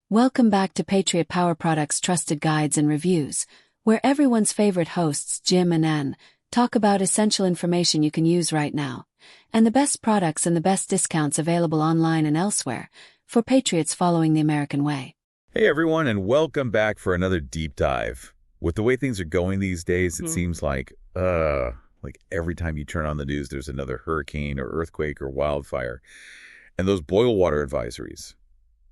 Welcome back to Patriot Power Products Trusted Guides and Reviews, where everyone's favorite hosts, Jim and Ann, talk about essential information you can use right now, and the best products and the best discounts available online and elsewhere, for patriots following the American way. Hey everyone, and welcome back for another deep dive. With the way things are going these days, it seems like every time you turn on the news, there's another hurricane or earthquake or wildfire. And those boil water advisories,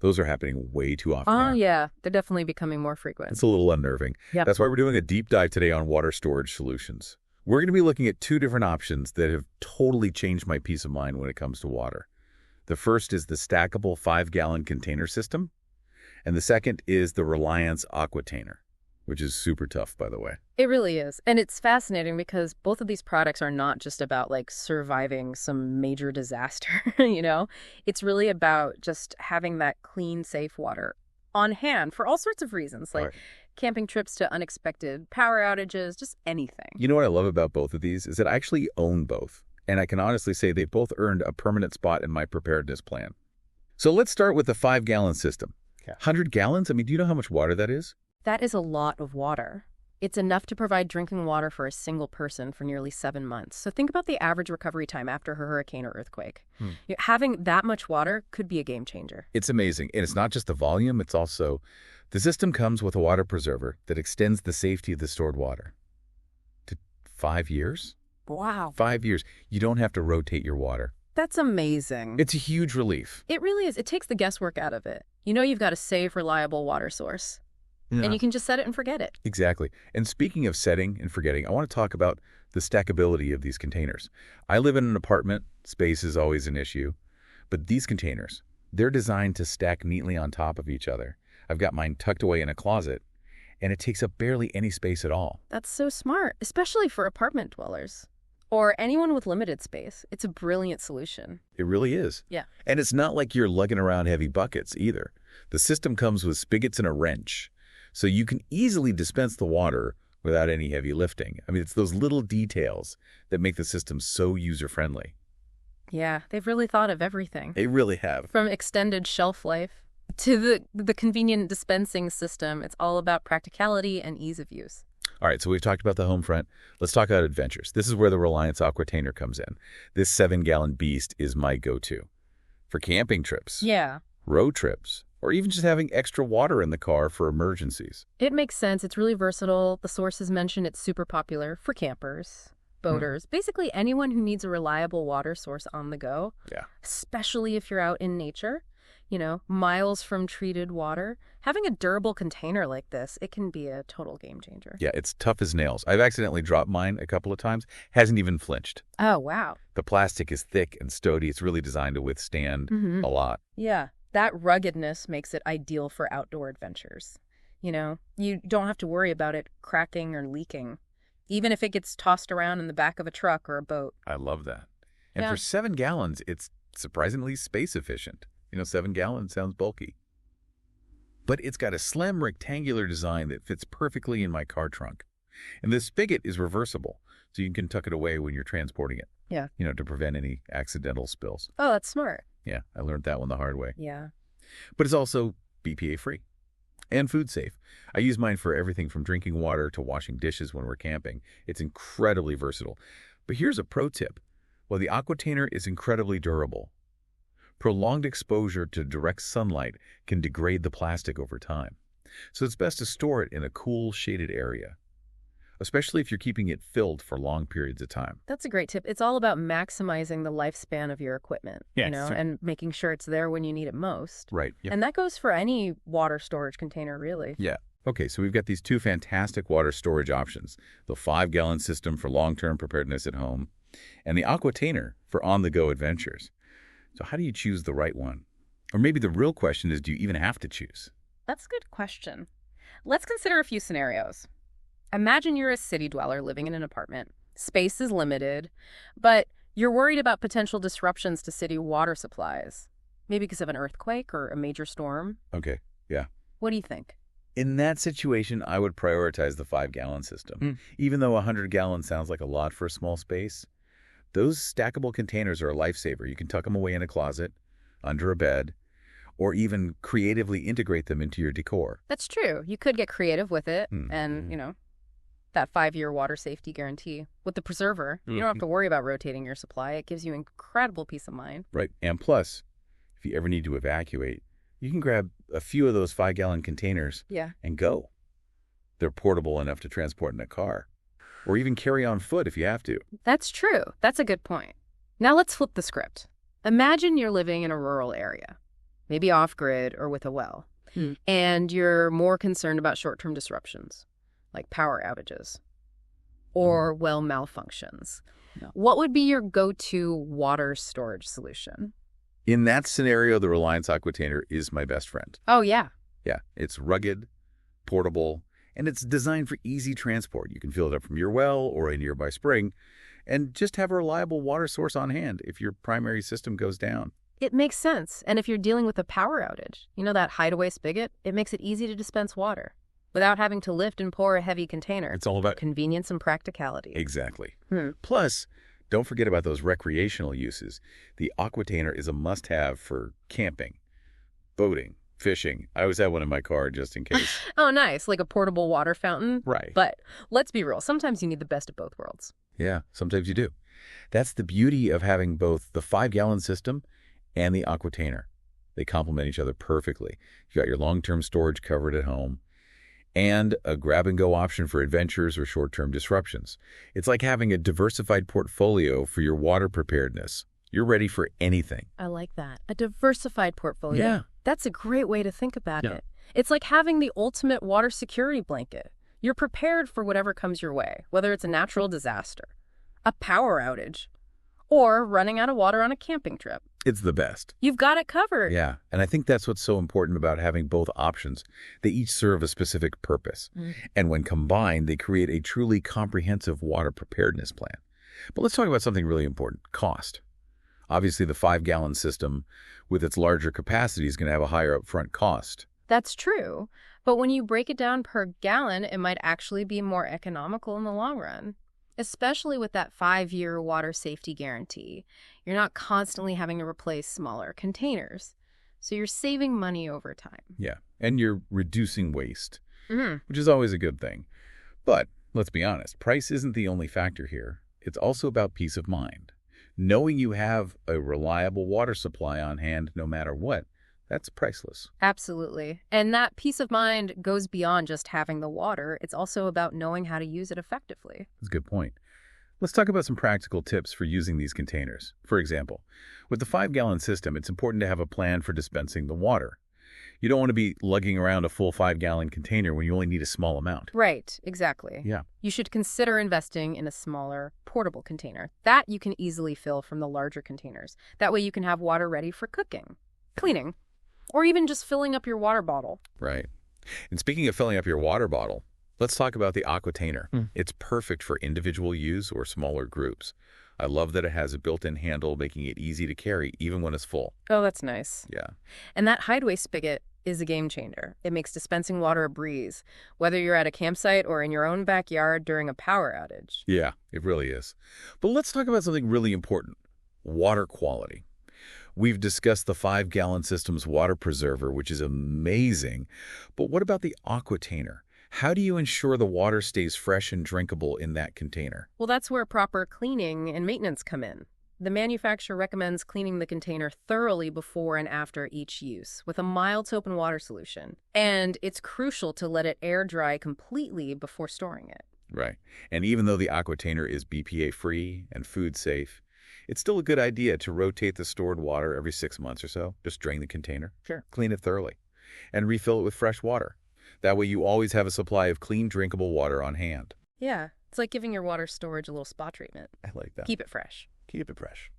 those are happening way too often now. Yeah, they're definitely becoming more frequent. It's a little unnerving. Yep. That's why we're doing a deep dive today on water storage solutions. We're going to be looking at two different options that have totally changed my peace of mind when it comes to water. The first is the Stackable 5-gallon container system, and the second is the Reliance Aquatainer, which is super tough, by the way. It really is. And it's fascinating because both of these products are not just about surviving some major disaster, It's really about just having that clean, safe water on hand for all sorts of reasons, like camping trips to unexpected power outages, just anything. You know what I love about both of these is that I actually own both. And I can honestly say they both earned a permanent spot in my preparedness plan. So let's start with the 5-gallon system. 100 gallons? Do you know how much water that is? That is a lot of water. It's enough to provide drinking water for a single person for nearly 7 months. So think about the average recovery time after a hurricane or earthquake. Having that much water could be a game changer. It's amazing. And it's not just the volume, it's also the system comes with a water preserver that extends the safety of the stored water to 5 years. Wow. 5 years. You don't have to rotate your water. That's amazing. It's a huge relief. It really is. It takes the guesswork out of it. You've got a safe, reliable water source. Yeah. And you can just set it and forget it. Exactly. And speaking of setting and forgetting, I want to talk about the stackability of these containers. I live in an apartment. Space is always an issue. But these containers, they're designed to stack neatly on top of each other. I've got mine tucked away in a closet, and it takes up barely any space at all. That's so smart, especially for apartment dwellers. Or anyone with limited space. It's a brilliant solution. It really is. Yeah. And it's not like you're lugging around heavy buckets either. The system comes with spigots and a wrench, so you can easily dispense the water without any heavy lifting. It's those little details that make the system so user-friendly. Yeah, they've really thought of everything. They really have. From extended shelf life to the convenient dispensing system, it's all about practicality and ease of use. All right, so we've talked about the home front. Let's talk about adventures. This is where the Reliance Aquatainer comes in. This 7-gallon beast is my go-to for camping trips. Yeah. Road trips, or even just having extra water in the car for emergencies. It makes sense. It's really versatile. The sources mention it's super popular for campers, boaters, basically anyone who needs a reliable water source on the go. Yeah. Especially if you're out in nature. Miles from treated water. Having a durable container like this, it can be a total game changer. Yeah, it's tough as nails. I've accidentally dropped mine a couple of times. Hasn't even flinched. Oh, wow. The plastic is thick and sturdy. It's really designed to withstand a lot. Yeah, that ruggedness makes it ideal for outdoor adventures. You don't have to worry about it cracking or leaking, even if it gets tossed around in the back of a truck or a boat. I love that. And for 7 gallons, it's surprisingly space efficient. 7 gallons sounds bulky. But it's got a slim rectangular design that fits perfectly in my car trunk. And the spigot is reversible, so you can tuck it away when you're transporting it. Yeah. To prevent any accidental spills. Oh, that's smart. Yeah, I learned that one the hard way. Yeah. But it's also BPA free and food safe. I use mine for everything from drinking water to washing dishes when we're camping. It's incredibly versatile. But here's a pro tip. While the Aquatainer is incredibly durable, prolonged exposure to direct sunlight can degrade the plastic over time. So it's best to store it in a cool, shaded area, especially if you're keeping it filled for long periods of time. That's a great tip. It's all about maximizing the lifespan of your equipment, and making sure it's there when you need it most. Right. Yep. And that goes for any water storage container, really. Yeah. Okay, so we've got these two fantastic water storage options, the 5-gallon system for long-term preparedness at home, and the Aquatainer for on-the-go adventures. So how do you choose the right one? Or maybe the real question is, do you even have to choose? That's a good question. Let's consider a few scenarios. Imagine you're a city dweller living in an apartment. Space is limited, but you're worried about potential disruptions to city water supplies. Maybe because of an earthquake or a major storm. Okay, yeah. What do you think? In that situation, I would prioritize the 5-gallon system. Even though 100 gallons sounds like a lot for a small space, those stackable containers are a lifesaver. You can tuck them away in a closet, under a bed, or even creatively integrate them into your decor. That's true. You could get creative with it and, that 5-year water safety guarantee. With the preserver, you don't have to worry about rotating your supply. It gives you incredible peace of mind. Right. And plus, if you ever need to evacuate, you can grab a few of those 5-gallon containers and go. They're portable enough to transport in a car, or even carry on foot if you have to. That's true. That's a good point. Now let's flip the script. Imagine you're living in a rural area, maybe off-grid or with a well, and you're more concerned about short-term disruptions, like power outages or well malfunctions. No. What would be your go-to water storage solution? In that scenario, the Reliance Aquatainer is my best friend. Oh, yeah. Yeah, it's rugged, portable, and it's designed for easy transport. You can fill it up from your well or a nearby spring and just have a reliable water source on hand if your primary system goes down. It makes sense. And if you're dealing with a power outage, that hideaway spigot, it makes it easy to dispense water without having to lift and pour a heavy container. It's all about convenience and practicality. Exactly. Plus, don't forget about those recreational uses. The Aquatainer is a must-have for camping, boating, fishing. I always have one in my car just in case. Oh, nice. Like a portable water fountain. Right. But let's be real. Sometimes you need the best of both worlds. Yeah, sometimes you do. That's the beauty of having both the 5-gallon system and the Aquatainer. They complement each other perfectly. You got your long-term storage covered at home and a grab-and-go option for adventures or short-term disruptions. It's like having a diversified portfolio for your water preparedness. You're ready for anything. I like that. A diversified portfolio. Yeah. That's a great way to think about it. It's like having the ultimate water security blanket. You're prepared for whatever comes your way, whether it's a natural disaster, a power outage, or running out of water on a camping trip. It's the best. You've got it covered. Yeah, and I think that's what's so important about having both options. They each serve a specific purpose. And when combined, they create a truly comprehensive water preparedness plan. But let's talk about something really important, cost. Obviously, the 5-gallon system, with its larger capacity, is going to have a higher upfront cost. That's true. But when you break it down per gallon, it might actually be more economical in the long run, especially with that 5-year water safety guarantee. You're not constantly having to replace smaller containers. So you're saving money over time. Yeah, and you're reducing waste, which is always a good thing. But let's be honest, price isn't the only factor here. It's also about peace of mind. Knowing you have a reliable water supply on hand no matter what, that's priceless. Absolutely. And that peace of mind goes beyond just having the water. It's also about knowing how to use it effectively. That's a good point. Let's talk about some practical tips for using these containers. For example, with the 5-gallon system, it's important to have a plan for dispensing the water. You don't want to be lugging around a full 5-gallon container when you only need a small amount. Right, exactly. Yeah. You should consider investing in a smaller, portable container. That you can easily fill from the larger containers. That way you can have water ready for cooking, cleaning, or even just filling up your water bottle. Right. And speaking of filling up your water bottle, let's talk about the Aquatainer. It's perfect for individual use or smaller groups. I love that it has a built-in handle, making it easy to carry even when it's full. Oh, that's nice. Yeah. And that hideaway spigot is a game changer. It makes dispensing water a breeze, whether you're at a campsite or in your own backyard during a power outage. Yeah, it really is. But let's talk about something really important, water quality. We've discussed the 5-gallon system's water preserver, which is amazing. But what about the Aquatainer? How do you ensure the water stays fresh and drinkable in that container? Well, that's where proper cleaning and maintenance come in. The manufacturer recommends cleaning the container thoroughly before and after each use with a mild soap and water solution. And it's crucial to let it air dry completely before storing it. Right. And even though the Aquatainer is BPA-free and food safe, it's still a good idea to rotate the stored water every 6 months or so. Just drain the container, clean it thoroughly, and refill it with fresh water. That way you always have a supply of clean, drinkable water on hand. Yeah, it's like giving your water storage a little spa treatment. I like that. Keep it fresh. Keep it fresh.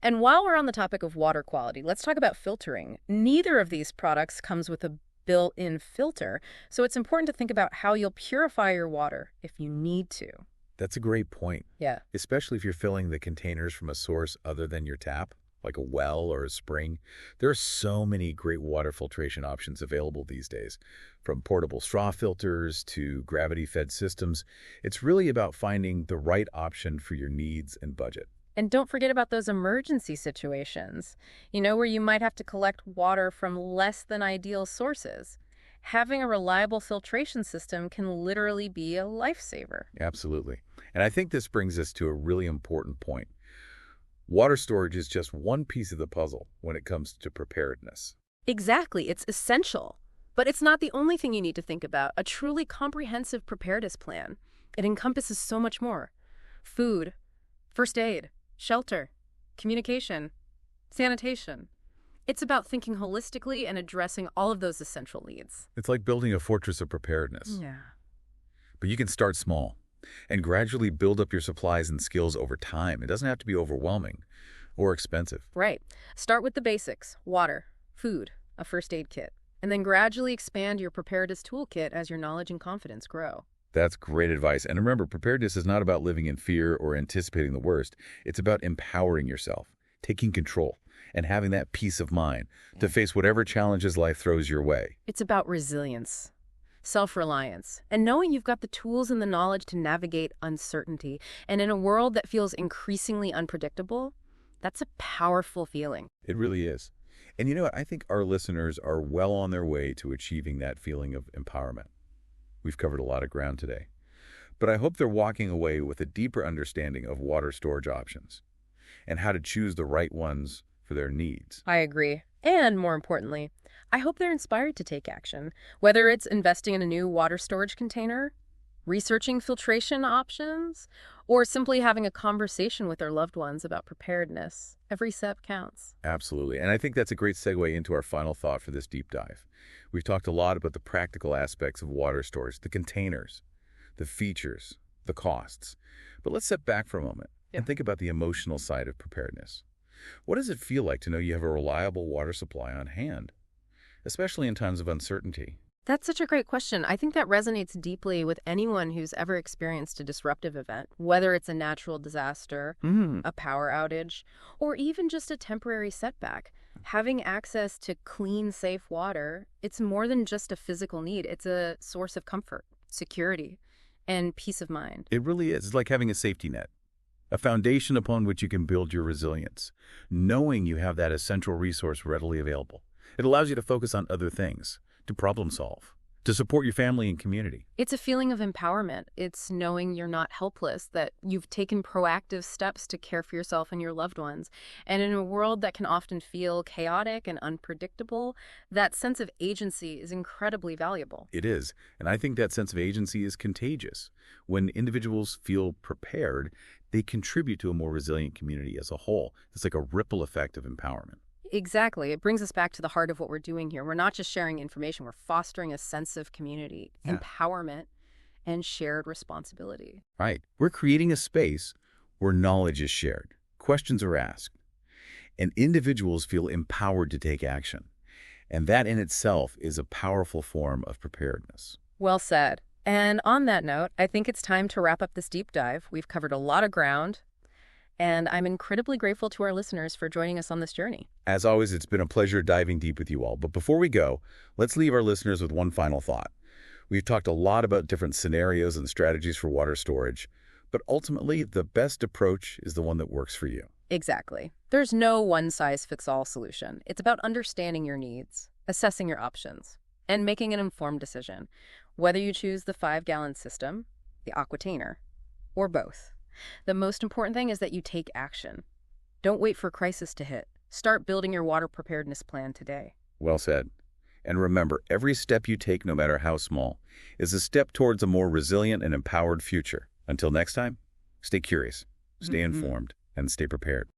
And while we're on the topic of water quality, let's talk about filtering. Neither of these products comes with a built-in filter, so it's important to think about how you'll purify your water if you need to. That's a great point. Yeah. Especially if you're filling the containers from a source other than your tap, like a well or a spring. There are so many great water filtration options available these days, from portable straw filters to gravity-fed systems. It's really about finding the right option for your needs and budget. And don't forget about those emergency situations, where you might have to collect water from less than ideal sources. Having a reliable filtration system can literally be a lifesaver. Absolutely. And I think this brings us to a really important point. Water storage is just one piece of the puzzle when it comes to preparedness. Exactly, it's essential. But it's not the only thing you need to think about. A truly comprehensive preparedness plan. It encompasses so much more. Food, first aid, shelter, communication, sanitation. It's about thinking holistically and addressing all of those essential needs. It's like building a fortress of preparedness. Yeah. But you can start small and gradually build up your supplies and skills over time. It doesn't have to be overwhelming or expensive. Right. Start with the basics: water, food, a first aid kit, and then gradually expand your preparedness toolkit as your knowledge and confidence grow. That's great advice. And remember, preparedness is not about living in fear or anticipating the worst. It's about empowering yourself, taking control, and having that peace of mind to face whatever challenges life throws your way. It's about resilience, self-reliance, and knowing you've got the tools and the knowledge to navigate uncertainty. And in a world that feels increasingly unpredictable, that's a powerful feeling. It really is. And you know what? I think our listeners are well on their way to achieving that feeling of empowerment. We've covered a lot of ground today. But I hope they're walking away with a deeper understanding of water storage options and how to choose the right ones for their needs. I agree. And more importantly, I hope they're inspired to take action, whether it's investing in a new water storage container, researching filtration options, or simply having a conversation with their loved ones about preparedness. Every step counts. Absolutely. And I think that's a great segue into our final thought for this deep dive. We've talked a lot about the practical aspects of water storage, the containers, the features, the costs. But let's step back for a moment and think about the emotional side of preparedness. What does it feel like to know you have a reliable water supply on hand, especially in times of uncertainty? That's such a great question. I think that resonates deeply with anyone who's ever experienced a disruptive event, whether it's a natural disaster, a power outage, or even just a temporary setback. Having access to clean, safe water, it's more than just a physical need. It's a source of comfort, security, and peace of mind. It really is. It's like having a safety net, a foundation upon which you can build your resilience, knowing you have that essential resource readily available. It allows you to focus on other things, to problem solve, to support your family and community. It's a feeling of empowerment. It's knowing you're not helpless, that you've taken proactive steps to care for yourself and your loved ones. And in a world that can often feel chaotic and unpredictable, that sense of agency is incredibly valuable. It is. And I think that sense of agency is contagious. When individuals feel prepared, they contribute to a more resilient community as a whole. It's like a ripple effect of empowerment. Exactly. It brings us back to the heart of what we're doing here. We're not just sharing information, we're fostering a sense of community, empowerment, and shared responsibility. Right. We're creating a space where knowledge is shared, questions are asked, and individuals feel empowered to take action. And that in itself is a powerful form of preparedness. Well said. And on that note, I think it's time to wrap up this deep dive. We've covered a lot of ground, and I'm incredibly grateful to our listeners for joining us on this journey. As always, it's been a pleasure diving deep with you all. But before we go, let's leave our listeners with one final thought. We've talked a lot about different scenarios and strategies for water storage, but ultimately, the best approach is the one that works for you. Exactly. There's no one-size-fits-all solution. It's about understanding your needs, assessing your options, and making an informed decision, whether you choose the 5-gallon system, the Aquatainer, or both. The most important thing is that you take action. Don't wait for a crisis to hit. Start building your water preparedness plan today. Well said. And remember, every step you take, no matter how small, is a step towards a more resilient and empowered future. Until next time, stay curious, stay informed, and stay prepared.